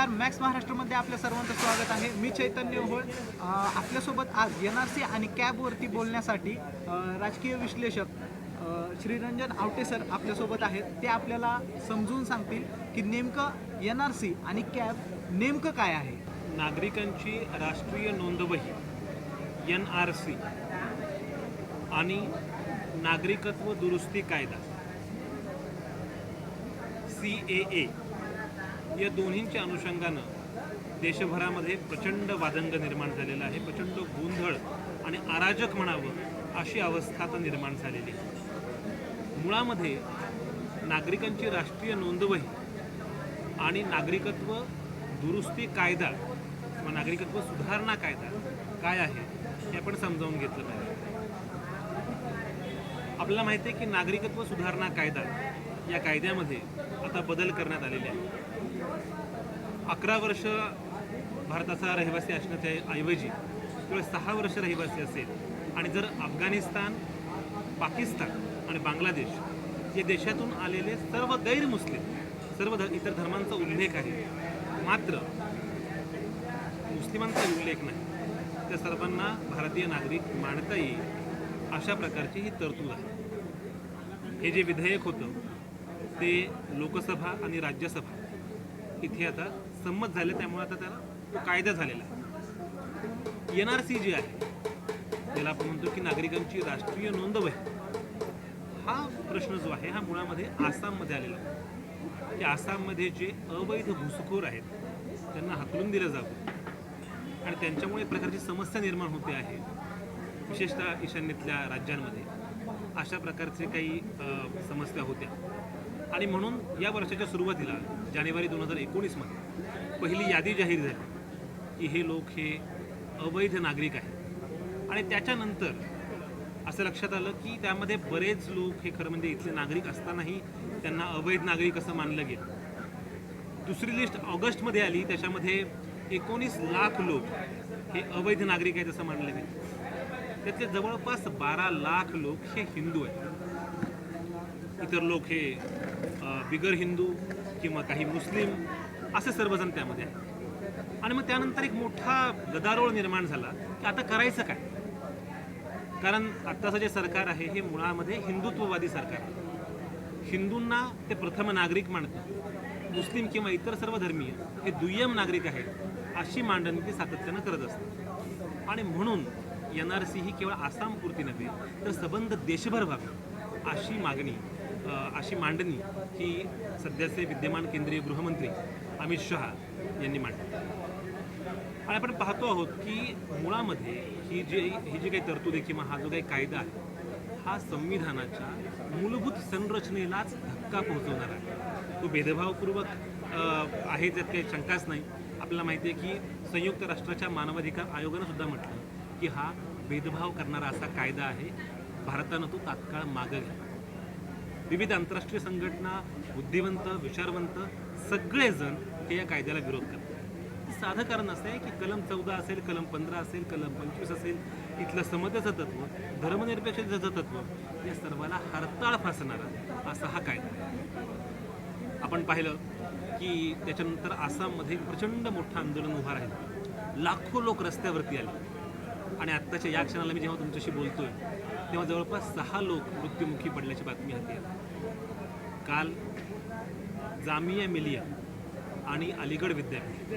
नमस्कार, मॅक्स महाराष्ट्रामध्ये आपल्या सर्वांचं स्वागत आहे. मी चैतन्य होळ. आपल्यासोबत आज NRC आणि कॅबवरती बोलण्यासाठी राजकीय विश्लेषक श्रीरंजन आवटे सर आपल्यासोबत आहेत. ते आपल्याला समजून सांगतील की नेमकं NRC आणि कॅब नेमकं काय आहे. नागरिकांची राष्ट्रीय नोंदवही NRC आणि नागरिकत्व दुरुस्ती कायदा CAA या दोन्हींच्या अनुषंगानं देशभरामध्ये प्रचंड वादंग निर्माण झालेला आहे. प्रचंड गोंधळ आणि अराजक म्हणावं अशी अवस्था आता निर्माण झालेली आहे. मुळामध्ये नागरिकांची राष्ट्रीय नोंदवही आणि नागरिकत्व दुरुस्ती कायदा किंवा नागरिकत्व सुधारणा कायदा काय आहे हे आपण समजावून घेतलं पाहिजे. आपल्याला माहिती आहे की नागरिकत्व सुधारणा कायदा या कायद्यामध्ये आता बदल करण्यात आलेले आहे. 11 वर्ष भारताचा रहिवासी असण्याच्या ऐवजी केवळ 6 वर्ष रहिवासी असेल आणि जर अफगाणिस्तान, पाकिस्तान आणि बांगलादेश या देशातून आलेले सर्व गैरमुस्लिम, सर्व इतर धर्मांचा उल्लेख आहे, मात्र मुस्लिमांचा उल्लेख नाही, त्या सर्वांना भारतीय नागरिक मानता येईल अशा प्रकारची ही तरतूद आहे. हे जे विधेयक होतं ते लोकसभा आणि राज्यसभा इथे आता संमत झाले, त्यामुळे आता त्याला तो कायदा झालेला आहे. NRC जे आहे त्याला आपण म्हणतो की नागरिकांची राष्ट्रीय नोंदवही, हा प्रश्न जो आहे हा मुळामध्ये आसाममध्ये आलेला आहे की आसाममध्ये जे अवैध घुसखोर आहेत त्यांना हाकलून दिलं जावं आणि त्यांच्यामुळे एक प्रकारची समस्या निर्माण होते आहे. विशेषतः ईशान्येतल्या राज्यांमध्ये अशा प्रकारचे काही समस्या होत्या आणि म्हणून या वर्षाच्या सुरुवातीला जानेवारी 2019मध्ये पहिली यादी जाहीर झाली की हे लोक हे अवैध नागरिक आहेत. आणि त्याच्यानंतर असं लक्षात आलं की त्यामध्ये बरेच लोक हे खरं म्हणजे इथले नागरिक असतानाही त्यांना अवैध नागरिक असं मानलं गेलं. दुसरी लिस्ट ऑगस्टमध्ये आली, त्याच्यामध्ये 19 लाख लोक हे अवैध नागरिक आहेत असं मानलं गेलं. त्यातले जवळपास 12 लाख लोक हे हिंदू आहेत. इतर लोक हे बिगर हिंदू किंवा काही मुस्लिम असे सर्वजण त्यामध्ये आहेत. आणि मग त्यानंतर एक मोठा गदारोळ निर्माण झाला की आता करायचं काय, कारण आत्ताचं जे सरकार आहे हे मुळामध्ये हिंदुत्ववादी सरकार आहे. हिंदूंना ते प्रथम नागरिक मानतं, मुस्लिम किंवा इतर सर्व धर्मीय हे दुय्यम नागरिक आहेत अशी मांडणी ते सातत्यानं करत असतात. आणि म्हणून NRC ही केवळ आसामपुरती नव्हे तर सबंध देशभर व्हावी अशी मागणी, अशी मांडणी ही सध्याचे विद्यमान केंद्रीय गृहमंत्री अमित शहा यांनी मांडली. आणि आपण पाहतो आहोत की मुळामध्ये ही जी काही तरतूद आहे किंवा हा जो काही कायदा आहे हा संविधानाच्या मूलभूत संरचनेलाच धक्का पोहोचवणार आहे. तो भेदभावपूर्वक आहे, त्यात काही शंकाच नाही. आपल्याला माहिती आहे की संयुक्त राष्ट्राच्या मानवाधिकार आयोगानं सुद्धा म्हटलं की हा भेदभाव करणारा असा कायदा आहे, भारतानं तो तात्काळ मागं घ्या. विविध आंतरराष्ट्रीय संघटना, बुद्धिवंत, विचारवंत सगळेजण हे या कायद्याला विरोध करतात. साधं कारण असं आहे की कलम 14 असेल, कलम 15 असेल, कलम 25 असेल, इथलं समतेचं तत्व, धर्मनिरपेक्षतेचं तत्व या सर्वाला हरताळ फासणारा असा हा कायदा. आपण पाहिलं की त्याच्यानंतर आसाममध्ये प्रचंड मोठं आंदोलन उभं राहिलं, लाखो लोक रस्त्यावरती आले. आणि आत्ताच्या या क्षणाला मी जेव्हा तुमच्याशी बोलतोय तेव्हा जवळपास 6 लोक मृत्युमुखी पडल्याची बातमी हाती आली. काल जामिया मिलिया आणि अलीगड विद्यापीठ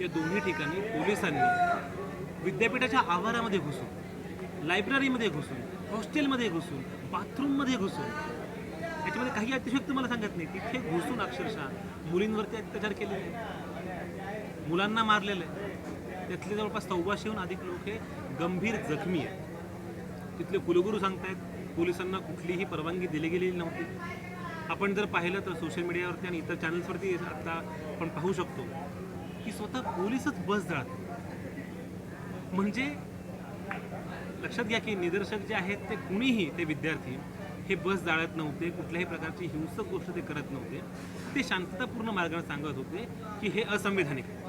या दोन्ही ठिकाणी पोलिसांनी विद्यापीठाच्या आवारामध्ये घुसून, लायब्ररीमध्ये घुसून, हॉस्टेलमध्ये घुसून, बाथरूममध्ये घुसून, याच्यामध्ये काही अतिशयोक्ती मला सांगत नाही, तिथे घुसून अक्षरशः मुलींवरती अत्याचार केलेले, मुलांना मारलेलं आहे. त्यातले जवळपास 1400हून अधिक लोक हे गंभीर जखमी आहेत. तिथले कुलगुरू सांगतायत पोलिसांना कुठलीही परवानगी दिली गेलेली नव्हती. आपण जर पाहिलं तर सोशल मीडियावरती आणि इतर चॅनल्सवरती आता आपण पाहू शकतो की स्वतः पोलीसच बस जाळतात. म्हणजे लक्षात घ्या की निदर्शक जे आहेत ते कुणीही, ते विद्यार्थी हे बस जाळत नव्हते, कुठल्याही प्रकारची हिंसक गोष्ट ते करत नव्हते. ते शांततापूर्ण मार्गाने सांगत होते की हे असंविधानिक आहे.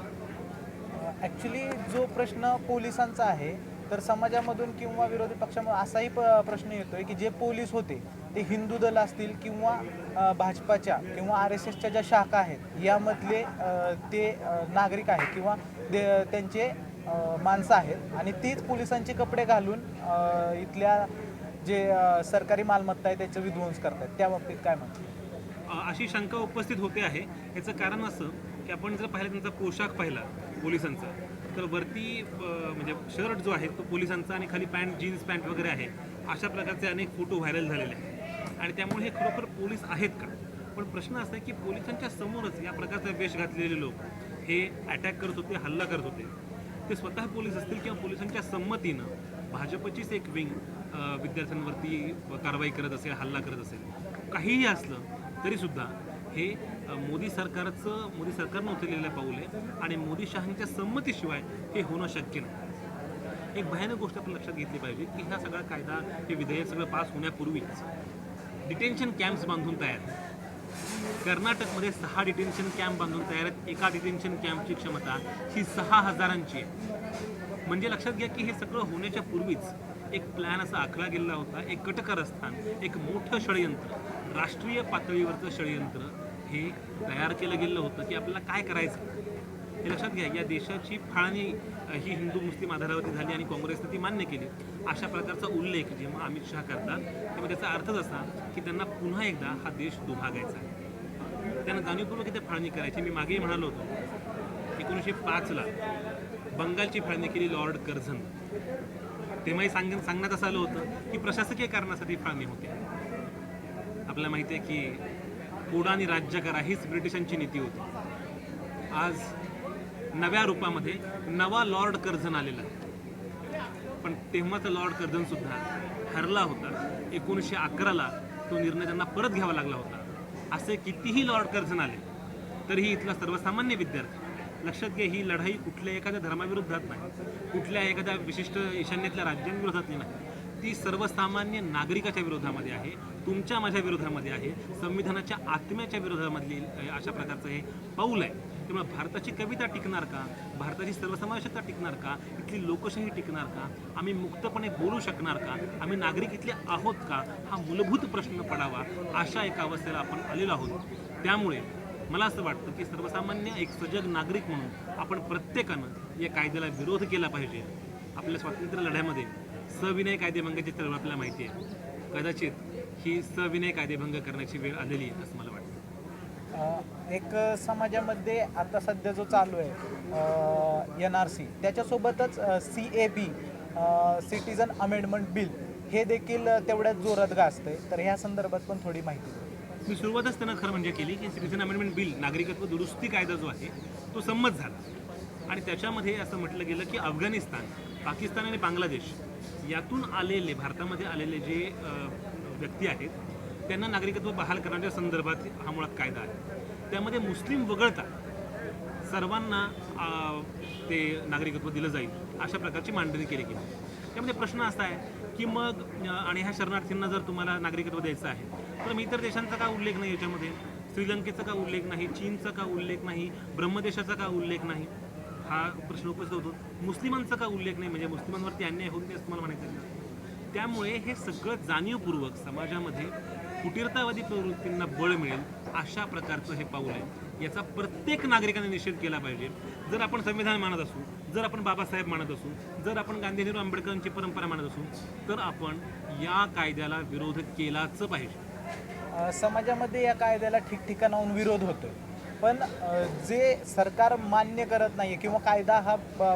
ॲक्च्युली जो प्रश्न पोलिसांचा आहे तर समाजामधून किंवा विरोधी पक्षामधून असाही प्रश्न येतोय की जे पोलीस होते ते हिंदू दल असतील किंवा भाजपाच्या किंवा RSSच्या ज्या शाखा आहेत यामधले ते नागरिक आहेत किंवा त्यांचे माणसं आहेत आणि तीच पोलिसांचे कपडे घालून इथल्या जे सरकारी मालमत्ता आहे त्याचं विध्वंस करतात. त्या बाबतीत काय म्हणतात? अशी शंका उपस्थित होते आहे. याचं कारण असं की आपण जर पाहिलं त्यांचा पोशाख पाहिला पोलिसांचा, तर वरती म्हणजे शर्ट जो आहे तो पोलिसांचा आणि खाली पॅन्ट जीन्स पॅन्ट वगैरे आहे. अशा प्रकारचे अनेक फोटो व्हायरल झालेले आहेत आणि त्यामुळे हे खरोखर पोलीस आहेत का? पण प्रश्न असा आहे की पोलिसांच्या समोरच या प्रकारचा वेश घातलेले लोक हे अटॅक करत होते, हल्ला करत होते. ते स्वतः पोलीस असतील किंवा पोलिसांच्या संमतीनं भाजपचीच एक विंग विद्यार्थ्यांवरती कारवाई करत असेल, हल्ला करत असेल, काहीही असलं तरीसुद्धा हे मोदी सरकारनं उचललेलं पाऊल आहे आणि मोदी शहांच्या संमतीशिवाय हे होणं शक्य नाही. एक भयानक गोष्ट आपण लक्षात घेतली पाहिजे की हा सगळा कायदा, हे विधेयक सगळं पास होण्यापूर्वीच डिटेन्शन कॅम्प्स बांधून तयार आहेत. कर्नाटकमध्ये 6 डिटेन्शन कॅम्प बांधून तयार आहेत. एका डिटेन्शन कॅम्पची क्षमता ही 6,000ची आहे. म्हणजे लक्षात घ्या की हे सगळं होण्याच्या पूर्वीच एक प्लॅन असा आखला गेला होता. एक कटकारस्थान, एक मोठं षडयंत्र, राष्ट्रीय पातळीवरचं षडयंत्र हे तयार केलं गेलं होतं की आपल्याला काय करायचं हे लक्षात घ्या. या देशाची फाळणी ही हिंदू मुस्लिम आधारावरती झाली आणि काँग्रेसने ती मान्य केली. अशा प्रकारचा उल्लेख जेव्हा अमित शहा करतात तेव्हा त्याचा अर्थच असा की त्यांना पुन्हा एकदा हा देश दुभागायचा आहे. त्यांना जाणीवपूर्वक इथे फाळणी करायची. मी मागेही म्हणालो होतो 1905ला बंगालची फाळणी केली लॉर्ड कर्झन. तेव्हाही सांगण्यात असं आलं होतं की प्रशासकीय कारणासाठी फाळणी होते. आपल्याला माहिती आहे की कोडा आणि राज्य करा हीच ब्रिटिशांची नीती होती. आज नव्या रूपामध्ये नवा लॉर्ड कर्झन आलेला आहे. पण तेव्हाचा लॉर्ड कर्झन सुद्धा हरला होता. 1911ला तो निर्णय त्यांना परत घ्यावा लागला होता. असे कितीही लॉर्ड कर्झन आले तरीही इथला सर्वसामान्य विद्यार्थी, लक्षात घ्या ही लढाई कुठल्या एखाद्या धर्माविरोधात नाही, कुठल्या एखाद्या विशिष्ट ईशान्येतल्या राज्यांविरोधातली नाही, ती सर्वसामान्य नागरिकाच्या विरोधामध्ये आहे, तुमच्या माझ्या विरोधामध्ये आहे, संविधानाच्या आत्म्याच्या विरोधामधली अशा प्रकारचं हे पाऊल आहे. त्यामुळे भारताची कविता टिकणार का? भारताची सर्वसमावेशकता टिकणार का? इथली लोकशाही टिकणार का? आम्ही मुक्तपणे बोलू शकणार का? आम्ही नागरिक इथले आहोत का? हा मूलभूत प्रश्न पडावा अशा एका अवस्थेला आपण आलेलो आहोत. त्यामुळे मला असं वाटतं की सर्वसामान्य एक सजग नागरिक म्हणून आपण प्रत्येकानं या कायद्याला विरोध केला पाहिजे. आपल्या स्वातंत्र्य लढ्यामध्ये सविनय कायदेभंगाची चळवळ आपल्याला माहिती आहे. कदाचित ही सविनय कायदेभंग करण्याची वेळ आलेली आहे असं मला वाटतं. एक समाजामध्ये आता सध्या जो चालू आहे NRC त्याच्यासोबतच CAB सिटीजन अमेंडमेंट बिल हे देखील तेवढ्याच जोरात गाजतंय. तर ह्या संदर्भात पण थोडी माहिती द्या. मी सुरुवातच त्यांना खरं म्हणजे केली की सिटीजन अमेंडमेंट बिल, नागरिकत्व दुरुस्ती कायदा जो आहे तो संमत झाला आणि त्याच्यामध्ये असं म्हटलं गेलं की अफगाणिस्तान, पाकिस्तान आणि बांगलादेश यातून आलेले, भारतामध्ये आलेले जे व्यक्ती आहेत त्यांना नागरिकत्व बहाल करण्याच्या संदर्भात हा मुळात कायदा आहे. त्यामध्ये मुस्लिम वगळता सर्वांना ते नागरिकत्व दिलं जाईल अशा प्रकारची मांडणी केली गेली. त्यामध्ये प्रश्न असा आहे की मग आणि ह्या शरणार्थींना जर तुम्हाला नागरिकत्व द्यायचं आहे तर इतर देशांचा का उल्लेख नाही याच्यामध्ये? श्रीलंकेचा का उल्लेख नाही? चीनचा का उल्लेख नाही? ब्रह्मदेशाचा का उल्लेख नाही? हा प्रश्न उपस्थित होतो. मुस्लिमांचा का उल्लेख नाही? म्हणजे मुस्लिमांवरती अन्याय होत नाही असं तुम्हाला म्हणायचं आहे. त्यामुळे हे सगळं जाणीवपूर्वक समाजामध्ये फुटीरतावादी प्रवृत्तींना बळ मिळेल अशा प्रकारचं हे पाऊल आहे. याचा प्रत्येक नागरिकाने निषेध केला पाहिजे. जर आपण संविधान मानत असू, जर आपण बाबासाहेब मानत असू, जर आपण गांधी नेहरू आंबेडकरांची परंपरा मानत असू तर आपण या कायद्याला विरोध केलाच पाहिजे. समाजामध्ये या कायद्याला ठिकठिकाणाहून विरोध होतोय, पण जे सरकार मान्य करत नाहीये किंवा कायदा हा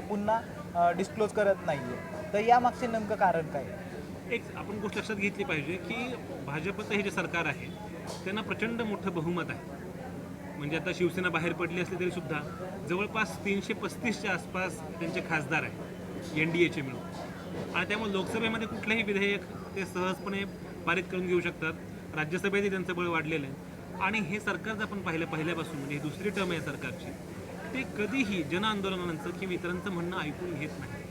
पुन्हा डिस्क्लोज करत नाहीये, तर यामागचे नेमकं कारण काय? एक आपण गोष्ट लक्षात घेतली पाहिजे की भाजपचं हे जे सरकार आहे त्यांना प्रचंड मोठं बहुमत आहे. म्हणजे आता शिवसेना बाहेर पडली असली तरी सुद्धा जवळपास 335च्या आसपास त्यांचे खासदार आहेत NDAचे मिळून. आणि त्यामुळे लोकसभेमध्ये कुठलंही विधेयक ते सहजपणे पारित करून घेऊ शकतात. राज्यसभेतही त्यांचं बळ वाढलेलं आहे. आणि हे सरकार जर आपण पाहिलं पहिल्यापासून, म्हणजे ही दुसरी टर्म आहे सरकारची, ते कधीही जनआंदोलनांचं किंवा इतरांचं म्हणणं ऐकून घेत नाही.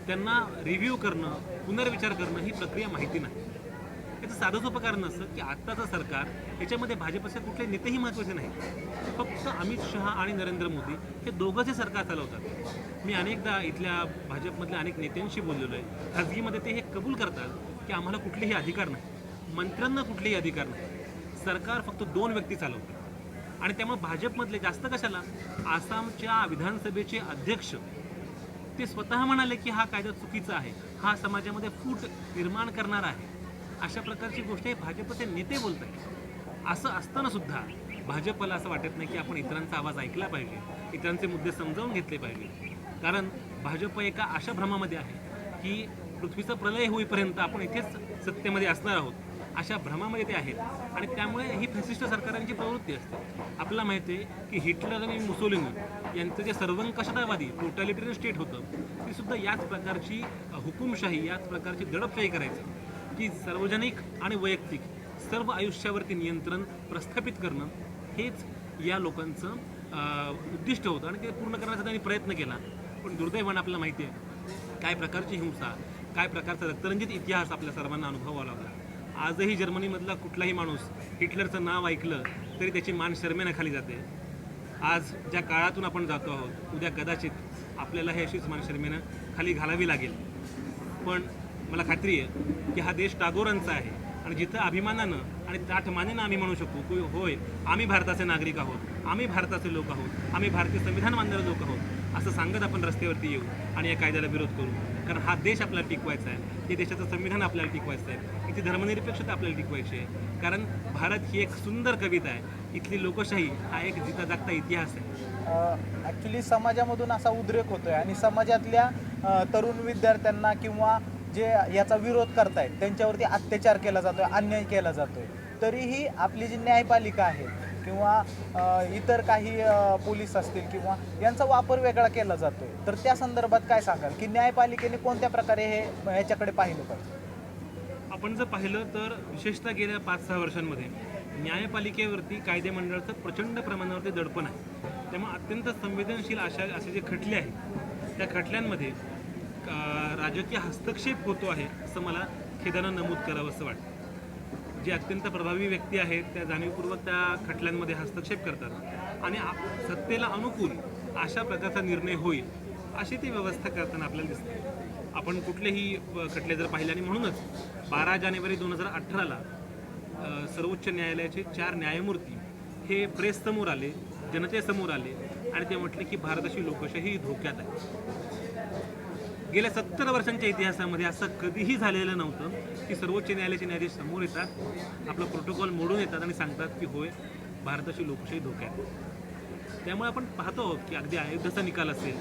त्यांना रिव्ह्यू करणं, पुनर्विचार करणं ही प्रक्रिया माहिती नाही. याचं साधं सोपं कारण असं की आत्ताचं सरकार याच्यामध्ये भाजपचे कुठले नेतेही महत्त्वाचे नाहीत. फक्त अमित शहा आणि नरेंद्र मोदी हे दोघंच हे सरकार चालवतात. मी अनेकदा इथल्या भाजपमधल्या अनेक नेत्यांशी बोललेलो आहे. खाजगीमध्ये ते हे कबूल करतात की आम्हाला कुठलेही अधिकार नाही, मंत्र्यांना कुठलेही अधिकार नाही, सरकार फक्त 2 व्यक्ती चालवतात. आणि त्यामुळे भाजपमधले जास्त कशाला आसामच्या विधानसभेचे अध्यक्ष ते स्वतः म्हणाले की हा कायदा चुकीचा आहे, हा समाजामध्ये फूट निर्माण करणारा आहे. अशा प्रकारची गोष्ट हे भाजपचे नेते बोलत आहेत. असं असताना सुद्धा भाजपला असं वाटत नाही की आपण इतरांचा आवाज ऐकला पाहिजे, इतरांचे मुद्दे समजावून घेतले पाहिजे. कारण भाजप एका अशा भ्रमामध्ये आहे की पृथ्वीचा प्रलय होईपर्यंत आपण इथेच सत्तेमध्ये असणार आहोत, अशा भ्रमामध्ये ते आहेत. आणि त्यामुळे ही फॅसिस्ट सरकारांची प्रवृत्ती असते. आपल्याला माहिती आहे की हिटलर आणि मुसोलिनी यांचं जे सर्वंकषतावादी टोटॅलिटरियन स्टेट होतं, ते सुद्धा याच प्रकारची हुकुमशाही, याच प्रकारची दडपशाही करायचं की सार्वजनिक आणि वैयक्तिक सर्व आयुष्यावरती नियंत्रण प्रस्थापित करणं हेच या लोकांचं उद्दिष्ट होतं. आणि ते पूर्ण करण्याचा त्यांनी प्रयत्न केला. पण दुर्दैवानं आपल्याला माहिती आहे काय प्रकारची हिंसा, काय प्रकारचा रक्तरंजित इतिहास आपल्या सर्वांना अनुभवावा लागला. आजही जर्मनीमधला कुठलाही माणूस हिटलरचं नाव ऐकलं तरी त्याची मान शरमेनं खाली जाते. आज ज्या काळातून आपण जातो आहोत, उद्या कदाचित आपल्याला हे अशीच मान शरमेनं खाली घालावी लागेल. पण मला खात्री आहे की हा देश टागोरांचा आहे आणि जिथं अभिमानानं आणि ताठमानेनं आम्ही म्हणू शकतो की होय, आम्ही भारताचे नागरिक आहोत, आम्ही भारताचे लोक आहोत, आम्ही भारतीय संविधान मानणारे लोक आहोत, असं सांगत आपण रस्त्यावरती येऊ आणि या कायद्याला विरोध करू. कारण हा देश आपल्याला टिकवायचा आहे, हे देशाचं संविधान आपल्याला टिकवायचं आहे, इथे धर्मनिरपेक्षता आपल्याला टिकवायची आहे. कारण भारत ही एक सुंदर कविता आहे, इथली लोकशाही हा एक जिता जागता इतिहास आहे. ॲक्च्युली समाजामधून असा उद्रेक होतोय आणि समाजातल्या तरुण विद्यार्थ्यांना किंवा जे याचा विरोध करतायत त्यांच्यावरती अत्याचार केला जातोय, अन्याय केला जातोय. तरीही आपली जी न्यायपालिका आहे किंवा इतर काही पोलीस असतील किंवा यांचा वापर वेगळा केला जातोय. तर त्या संदर्भात काय सांगाल की न्यायपालिकेने कोणत्या प्रकारे ह्याच्याकडे पाहिलं पाहिजे? आपण जर पाहिलं तर विशेषतः गेल्या 5-6 वर्षांमध्ये न्यायपालिकेवरती कायदे मंडळाचं प्रचंड प्रमाणावरती दडपण आहे. त्यामुळे अत्यंत संवेदनशील असे जे खटले आहेत त्या खटल्यांमध्ये राजकीय हस्तक्षेप होतो आहे असं मला खेदानं नमूद करावं असं वाटतं. जे अत्यंत प्रभावी व्यक्ती आहेत त्या जाणीवपूर्वक त्या खटल्यांमध्ये हस्तक्षेप करतात आणि सत्तेला अनुकूल अशा प्रकारचा निर्णय होईल अशी ती व्यवस्था करताना आपल्याला दिसते. आपण कुठलेही खटले जर पाहिले आणि म्हणूनच 12 जानेवारी 2018ला सर्वोच्च न्यायालयाचे 4 न्यायमूर्ती हे प्रेससमोर आले, जनतेसमोर आले आणि ते म्हटले की भारताची लोकशाही धोक्यात आहे. गेल्या 70 वर्षांच्या इतिहासामध्ये असं कधीही झालेलं नव्हतं की सर्वोच्च न्यायालयाचे न्यायाधीश समोर येतात, आपलं प्रोटोकॉल मोडून येतात आणि सांगतात की होय, भारताची लोकशाही धोक्यात. त्यामुळे आपण पाहतो आहोत की अगदी अयोध्येचा निकाल असेल,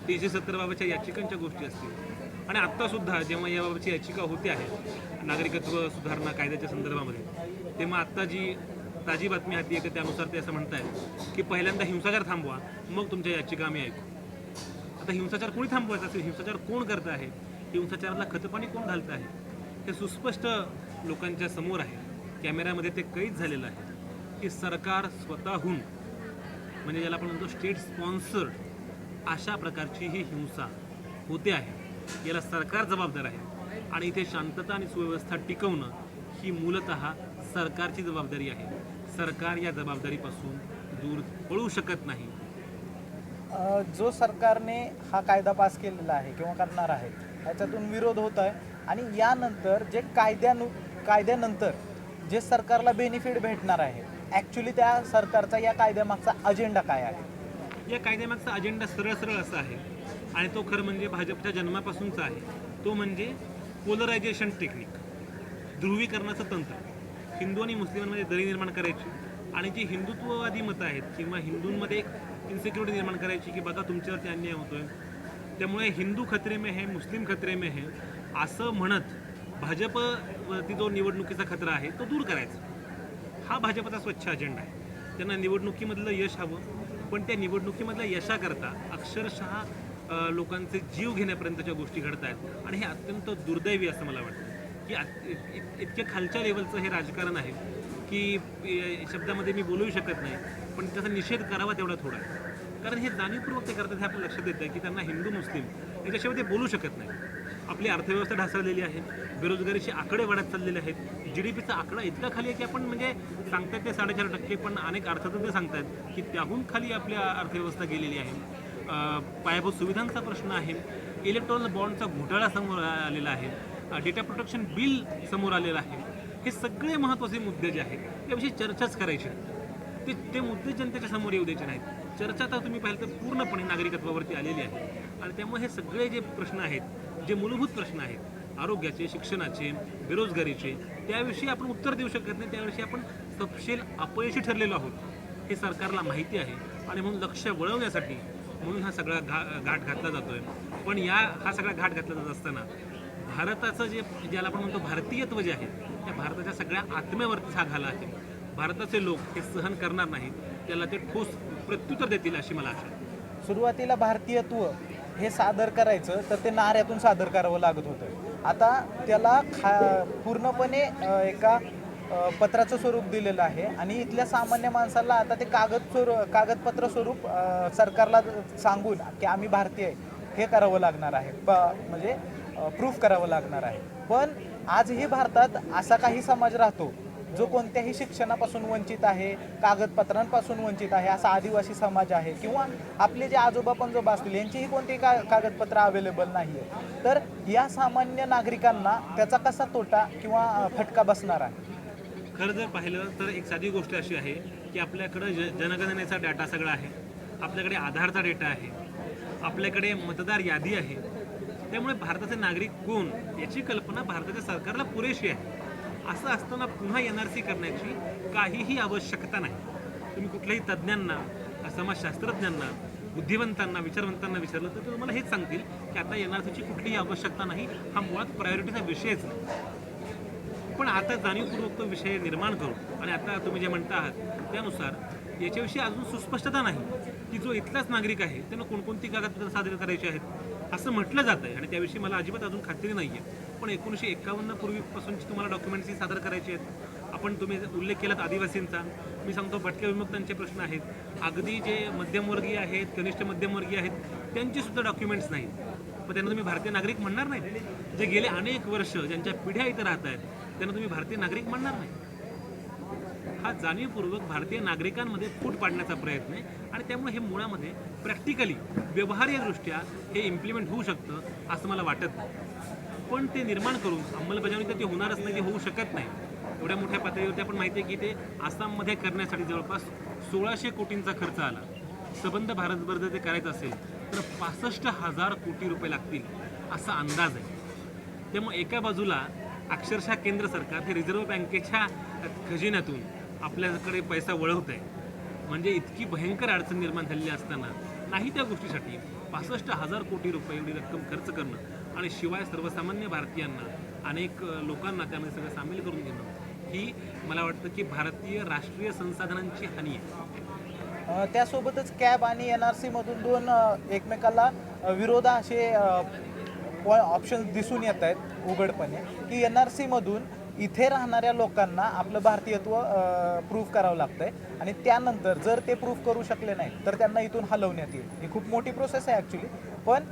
370 बाबतच्या याचिकांच्या गोष्टी असतील आणि आत्तासुद्धा जेव्हा याबाबतची याचिका होते आहे नागरिकत्व सुधारणा कायद्याच्या संदर्भामध्ये, तेव्हा आत्ता जी ताजी बातमी हाती येते त्यानुसार ते असं म्हणत आहेत की पहिल्यांदा हिंसाचार थांबवा, मग तुमच्या याचिका आम्ही ऐकू. आता हिंसाचार कोणी थांबवायचा असेल, हिंसाचार कोण करत आहे, हिंसाचाराला खतपाणी कोण घालत आहे, हे सुस्पष्ट लोकांच्या समोर आहे. कॅमेऱ्यामध्ये ते कैद झालेलं आहे की सरकार स्वतःहून, म्हणजे ज्याला आपण म्हणतो स्टेट स्पॉन्सर्ड, अशा प्रकारची ही हिंसा होते आहे. याला सरकार जबाबदार आहे आणि इथे शांतता आणि सुव्यवस्था टिकवणं ही मूलतः सरकारची जबाबदारी आहे. सरकार या जबाबदारीपासून दूर पळू शकत नाही. जो सरकारने हा कायदा पास केलेला आहे किंवा करणार आहे ह्याच्यातून विरोध होत आहे आणि यानंतर जे कायद्यानंतर जे सरकारला बेनिफिट भेटणार आहे, ॲक्च्युली त्या सरकारचा या कायद्यामागचा अजेंडा काय आहे? या कायद्यामागचा अजेंडा सरळ असा आहे आणि तो खरं म्हणजे भाजपच्या जन्मापासूनचा आहे. तो म्हणजे पोलरायझेशन टेक्निक, ध्रुवीकरणाचं तंत्र. हिंदू आणि मुस्लिमांमध्ये दरी निर्माण करायची आणि जी हिंदुत्ववादी मतं आहेत किंवा हिंदूंमध्ये एक इन्सिक्युरिटी निर्माण करायची की बघा तुमच्यावरती अन्याय होतोय, त्यामुळे हिंदू खतरे में है, मुस्लिम खतरे में है असं म्हणत भाजपवरती जो निवडणुकीचा खतरा आहे तो दूर करायचा. हा भाजपचा स्वच्छ अजेंडा आहे. त्यांना निवडणुकीमधलं यश हवं, पण त्या निवडणुकीमधल्या यशाकरता अक्षरशः लोकांचे जीव घेण्यापर्यंतच्या गोष्टी घडत आहेत आणि हे अत्यंत दुर्दैवी असं मला वाटतं की इतक्या खालच्या लेवलचं हे राजकारण आहे की शब्दामध्ये मी बोलूही शकत नाही, पण त्याचा निषेध करावा तेवढा थोडा आहे. कारण हे जाणीवपूर्वक ते करतात हे आपल्या लक्षात येतं की त्यांना हिंदू मुस्लिम याच्याशिवाय ते बोलू शकत नाही. आपली अर्थव्यवस्था ढासळलेली आहे, बेरोजगारीचे आकडे वाढत चाललेले आहेत, GDPचा आकडा इतका खाली आहे की आपण म्हणजे सांगतात ते 4.5%, पण अनेक अर्थतज्ञ सांगतात की त्याहून खाली आपली अर्थव्यवस्था गेलेली आहे. पायाभूत सुविधांचा प्रश्न आहे, इलेक्ट्रॉनिक बॉन्डचा घोटाळा समोर आलेला आहे, डेटा प्रोटेक्शन बिल समोर आलेलं आहे. हे सगळे महत्त्वाचे मुद्दे जे आहेत त्याविषयी चर्चाच करायची. ते मुद्दे जनतेच्या समोर येऊ द्यायचे नाहीत. चर्चा तर तुम्ही पाहिलं तर पूर्णपणे नागरिकत्वावरती आलेली आहे आणि त्यामुळे हे सगळे जे प्रश्न आहेत, जे मूलभूत प्रश्न आहेत आरोग्याचे, शिक्षणाचे, बेरोजगारीचे, त्याविषयी आपण उत्तर देऊ शकत नाही. त्याविषयी आपण तपशील अपयशी ठरलेलो आहोत हे सरकारला माहिती आहे आणि म्हणून लक्ष वळवण्यासाठी म्हणून हा सगळा घाट घातला जातोय. पण हा सगळा घाट घातला जात असताना भारताचं ज्याला आपण म्हणतो भारतीयत्व जे आहे त्या भारताच्या सगळ्या आत्म्यावरती हा घाला आहे. भारताचे लोक हे सहन करणार नाहीत, त्याला ते ठोस प्रत्युत्तर देतील अशी मला आशा आहे. सुरुवातीला भारतीयत्व हे सादर करायचं तर ते नाऱ्यातून सादर करावं लागत होतं. आता त्याला पूर्णपणे एका पत्राचं स्वरूप दिलेलं आहे आणि इथल्या सामान्य माणसाला आता ते कागदपत्र स्वरूप सरकारला सांगून की आम्ही भारतीय आहे हे करावं लागणार आहे, म्हणजे प्रूफ करावं लागणार आहे. पण आजही भारतात असा काही समाज राहतो जो कोणत्याही शिक्षणापासून वंचित आहे, कागदपत्रांपासून वंचित आहे. असा आदिवासी समाज आहे किंवा आपले जे आजोबा पणजोबा असतील यांचीही कोणतीही कागदपत्र अवेलेबल नाही आहे. तर या सामान्य नागरिकांना त्याचा कसा तोटा किंवा फटका बसणार आहे? खरं जर पाहिलं तर एक साधी गोष्ट अशी आहे की आपल्याकडं जनगणनेचा डाटा सगळा आहे, आपल्याकडे आधारचा डेटा आहे, आपल्याकडे मतदार यादी आहे. त्यामुळे भारताचे नागरिक कोण याची कल्पना भारताच्या सरकारला पुरेशी आहे. असं असताना पुन्हा NRC करण्याची काहीही आवश्यकता नाही. तुम्ही कुठल्याही तज्ज्ञांना, समाजशास्त्रज्ञांना, बुद्धिवंतांना, विचारवंतांना विचारलं तर ते तुम्हाला हेच सांगतील की आता NRCची कुठलीही आवश्यकता नाही, हा मुळात प्रायोरिटीचा विषयच नाही. पण आता जाणीवपूर्वक तो विषय निर्माण करू आणि आता तुम्ही जे म्हणता आहात त्यानुसार याच्याविषयी अजून सुस्पष्टता नाही की जो इथलाच नागरिक आहे त्यानं कोणकोणती कागदपत्र सादर करायची आहेत असं म्हटलं जातं आहे आणि त्याविषयी मला अजिबात अजून खात्री नाही आहे. पण 1951 पूर्वीपासूनची तुम्हाला डॉक्युमेंट्स सादर करायची आहेत. तुम्ही उल्लेख केलात आदिवासींचा, मी सांगतो भटक्या विमुक्तांचे प्रश्न आहेत, अगदी जे मध्यमवर्गीय आहेत, कनिष्ठ मध्यमवर्गीय आहेत त्यांची सुद्धा डॉक्युमेंट्स नाहीत. पण त्यांना तुम्ही भारतीय नागरिक म्हणणार नाही. जे गेले अनेक वर्ष ज्यांच्या पिढ्या इथं राहत आहेत त्यांना तुम्ही भारतीय नागरिक म्हणणार नाही. हा जाणीवपूर्वक भारतीय नागरिकांमध्ये फूट पाडण्याचा प्रयत्न आहे आणि त्यामुळे हे मुळामध्ये प्रॅक्टिकली व्यवहारीयदृष्ट्या हे इम्प्लिमेंट होऊ शकतं असं मला वाटत नाही. पण ते निर्माण करून अंमलबजावणी तर ते होणारच नाही, ते होऊ शकत नाही. एवढ्या मोठ्या पातळीवरती आपण माहिती आहे की ते आसाममध्ये करण्यासाठी जवळपास 1600 कोटींचा खर्च आला. सबंध भारतभर जर ते करायचं असेल तर 65,000 कोटी रुपये लागतील असा अंदाज आहे. त्यामुळे एका बाजूला अक्षरशः केंद्र सरकार हे रिझर्व्ह बँकेच्या खजिन्यातून आपल्याकडे पैसा वळवत आहे, म्हणजे इतकी भयंकर अडचण निर्माण झालेली असताना नाही त्या गोष्टीसाठी 65,000 कोटी रुपये एवढी रक्कम खर्च करणं आणि शिवाय सर्वसामान्य भारतीयांना, अनेक लोकांना त्यामध्ये सगळं सामील करून घेणं ही मला वाटतं की भारतीय राष्ट्रीय संसाधनांची हानी आहे. त्यासोबतच कॅब आणि NRC मधून दोन एकमेकाला विरोध असे ऑप्शन दिसून येत आहेत उघडपणे की NRC मधून इथे राहणाऱ्या लोकांना आपलं भारतीयत्व प्रूफ करावं लागतंय आणि त्यानंतर जर ते प्रूफ करू शकले नाही तर त्यांना इथून हलवण्यात येईल. ही खूप मोठी प्रोसेस आहे ॲक्च्युली. पण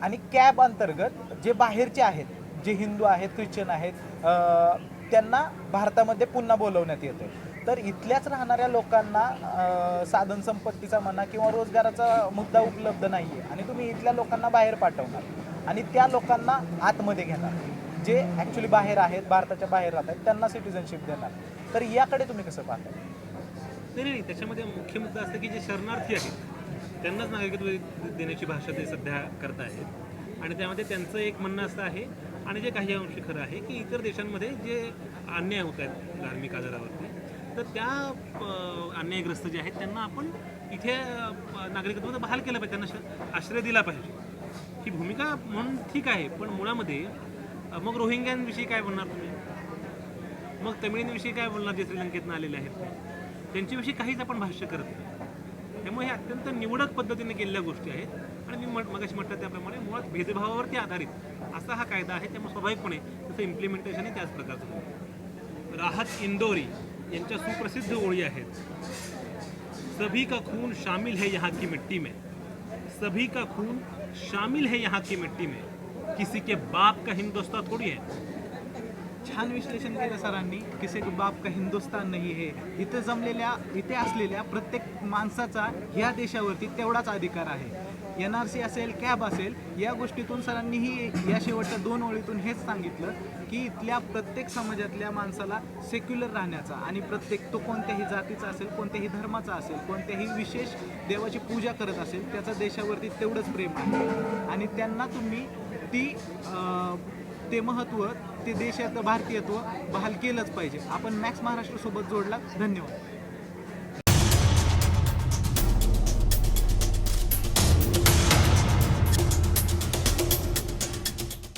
आणि कॅब अंतर्गत जे बाहेरचे आहेत, जे हिंदू आहेत, ख्रिश्चन आहेत, त्यांना भारतामध्ये पुन्हा बोलवण्यात येतं. तर इथल्याच राहणाऱ्या लोकांना साधन संपत्तीचा म्हणा किंवा रोजगाराचा मुद्दा उपलब्ध नाही आहे आणि तुम्ही इथल्या लोकांना बाहेर पाठवणार आणि त्या लोकांना आतमध्ये घेणार, जे ॲक्च्युली बाहेर आहेत, भारताच्या बाहेर राहत आहेत, त्यांना सिटिझनशिप देणार. तर याकडे तुम्ही कसं पाहता? नाही, त्याच्यामध्ये मुख्य मुद्दा असं की जे शरणार्थी आहेत त्यांनाच नागरिकत्व देण्याची भाषा ते सध्या करत आहेत आणि त्यामध्ये त्यांचं एक म्हणणं असं आहे आणि जे काही अंशी खरं आहे की इतर देशांमध्ये जे अन्याय होत आहेत धार्मिक आधारावरती, तर त्या अन्यायग्रस्त जे आहेत त्यांना आपण इथे नागरिकत्व बहाल केलं पाहिजे, त्यांना आश्रय दिला पाहिजे. ही भूमिका म्हणून ठीक आहे. पण मुळामध्ये मग रोहिंग्यांविषयी काय बोलणार तुम्ही? मग तमिळींविषयी काय बोलणार जे श्रीलंकेतनं आलेले आहेत? त्यांच्याविषयी काहीच आपण भाष्य करत नाही. त्यामुळे हे अत्यंत निवडक पद्धतीने केलेल्या गोष्टी आहेत आणि मी मगाशी म्हटलं त्याप्रमाणे मुळात भेदभावावरती आधारित असा हा कायदा आहे. त्यामुळे स्वाभाविकपणे त्याचं इम्प्लिमेंटेशनही त्याच प्रकारचं होतं. राहत इंदोरी यांच्या सुप्रसिद्ध ओळी आहेत, सभी का खून शामिल है यहाँ की मिट्टी में, सभी का खून शामिल है यहाँ की मिट्टी में, किसी के बाप का हिंदुस्तान थोड़ी है। छान विश्लेषण केलं सरांनी. किसी के बाप का हिंदुस्तान नाही हे. इथे असलेल्या प्रत्येक माणसाचा ह्या देशावरती तेवढाच अधिकार आहे. NRC असेल, कॅब असेल, या गोष्टीतून सरांनीही या शेवटच्या 2 ओळीतून हेच सांगितलं की इथल्या प्रत्येक समाजातल्या माणसाला सेक्युलर राहण्याचा आणि प्रत्येक तो कोणत्याही जातीचा असेल, कोणत्याही धर्माचा असेल, कोणत्याही विशेष देवाची पूजा करत असेल, त्याचं देशावरती तेवढंच प्रेम आहे आणि त्यांना तुम्ही ते महत्त्व, ते देशाचं भारतीयत्व बहाल केलंच पाहिजे. आपण मॅक्स महाराष्ट्रासोबत जोडला. धन्यवाद.